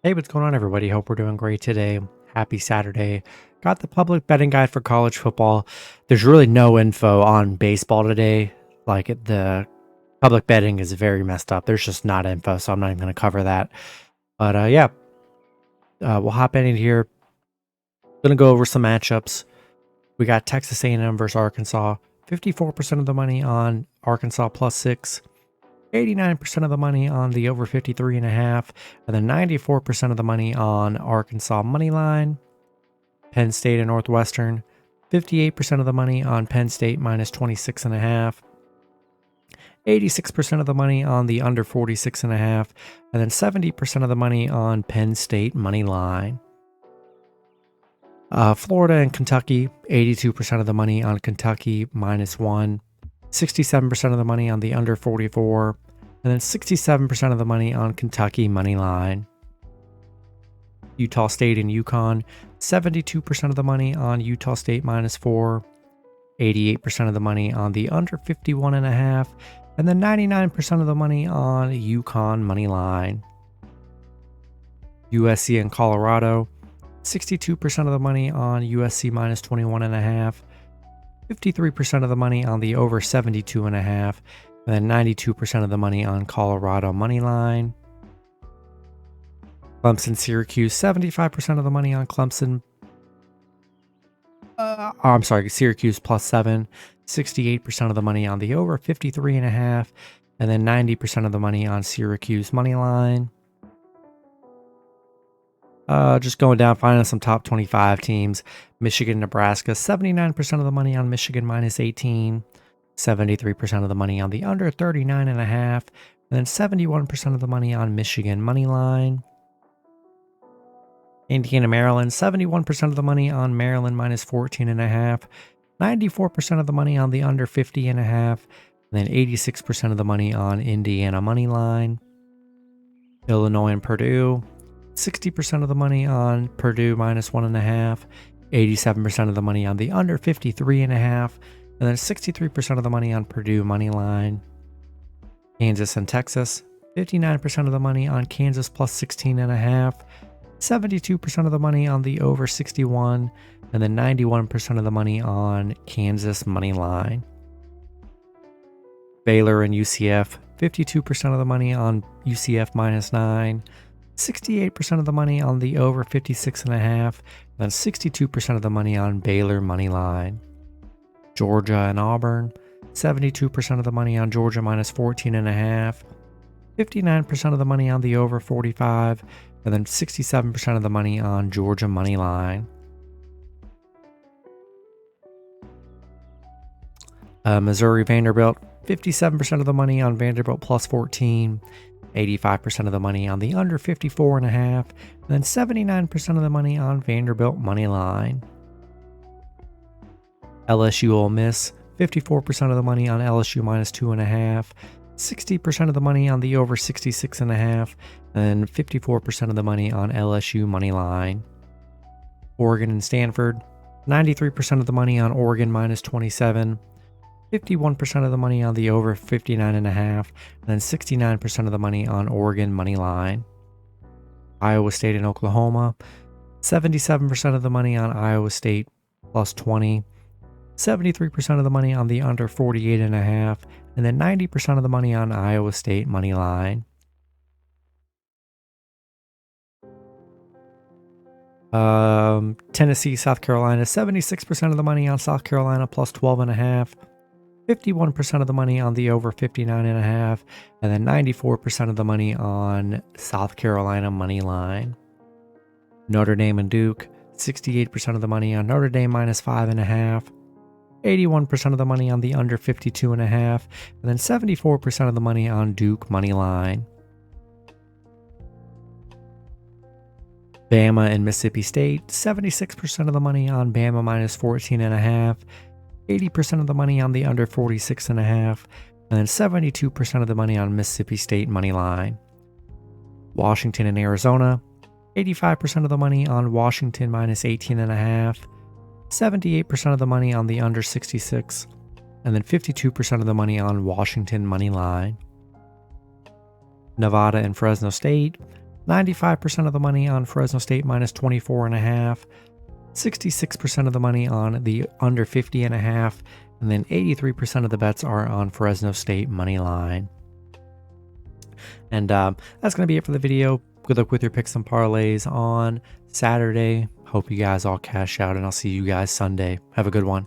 Hey, what's going on, everybody? Hope we're doing great today. Happy Saturday. Got the public betting guide for college football. There's really no info on baseball today. The public betting is very messed up. There's just not info, so I'm not even going to cover that. But we'll hop in here. Going to go over some matchups. We got Texas A&M versus Arkansas. 54% of the money on Arkansas +6. 89% of the money on the over 53.5, and then 94% of the money on Arkansas money line. Penn State and Northwestern, 58% of the money on Penn State -26.5, 86% of the money on the under 46.5, and then 70% of the money on Penn State money line. Florida and Kentucky, 82% of the money on Kentucky -1. 67% of the money on the under 44, and then 67% of the money on Kentucky money line. Utah State and UConn, 72% of the money on Utah State -4, 88% of the money on the under 51.5, and then 99% of the money on UConn money line. USC and Colorado, 62% of the money on USC -21.5. 53% of the money on the over 72.5, and then 92% of the money on Colorado money line. Clemson, Syracuse, 75% of the money on Clemson. Syracuse +7, 68% of the money on the over 53.5, and then 90% of the money on Syracuse money line. Just going down, finding some top 25 teams. Michigan, Nebraska, 79% of the money on Michigan -18, 73% of the money on the under 39.5, and then 71% of the money on Michigan money line. Indiana, Maryland, 71% of the money on Maryland -14.5, 94% of the money on the under 50.5, and then 86% of the money on Indiana money line. Illinois and Purdue, 60% of the money on Purdue -1.5, 87% of the money on the under 53.5, and then 63% of the money on Purdue money line. Kansas and Texas, 59% of the money on Kansas +16.5, 72% of the money on the over 61, and then 91% of the money on Kansas money line. Baylor and UCF, 52% of the money on UCF -9, 68% of the money on the over 56.5, and then 62% of the money on Baylor money line. Georgia and Auburn, 72% of the money on Georgia -14.5, 59% of the money on the over 45, and then 67% of the money on Georgia money line. Missouri, Vanderbilt, 57% of the money on Vanderbilt +14, 85% of the money on the under 54.5, and then 79% of the money on Vanderbilt money line. LSU, Ole Miss, 54% of the money on LSU -2.5, 60% of the money on the over 66.5, and 54% of the money on LSU money line. Oregon and Stanford, 93% of the money on Oregon -27, 51% of the money on the over 59.5, and then 69% of the money on Oregon money line. Iowa State and Oklahoma, 77% of the money on Iowa State +20, 73% of the money on the under 48.5, and then 90% of the money on Iowa State money line. Tennessee, South Carolina, 76% of the money on South Carolina +12.5, 51% of the money on the over 59.5, and then 94% of the money on South Carolina money line. Notre Dame and Duke, 68% of the money on Notre Dame -5.5, 81% of the money on the under 52.5, and then 74% of the money on Duke money line. Bama and Mississippi State, 76% of the money on Bama -14.5, 80% of the money on the under 46.5, and then 72% of the money on Mississippi State money line. Washington and Arizona, 85% of the money on Washington -18.5, 78% of the money on the under 66, and then 52% of the money on Washington money line. Nevada and Fresno State, 95% of the money on Fresno State minus 24.5, 66% of the money on the under 50.5, and then 83% of the bets are on Fresno State money line. And that's going to be it for the video. Good luck with your picks and parlays on Saturday. Hope you guys all cash out, and I'll see you guys Sunday. Have a good one.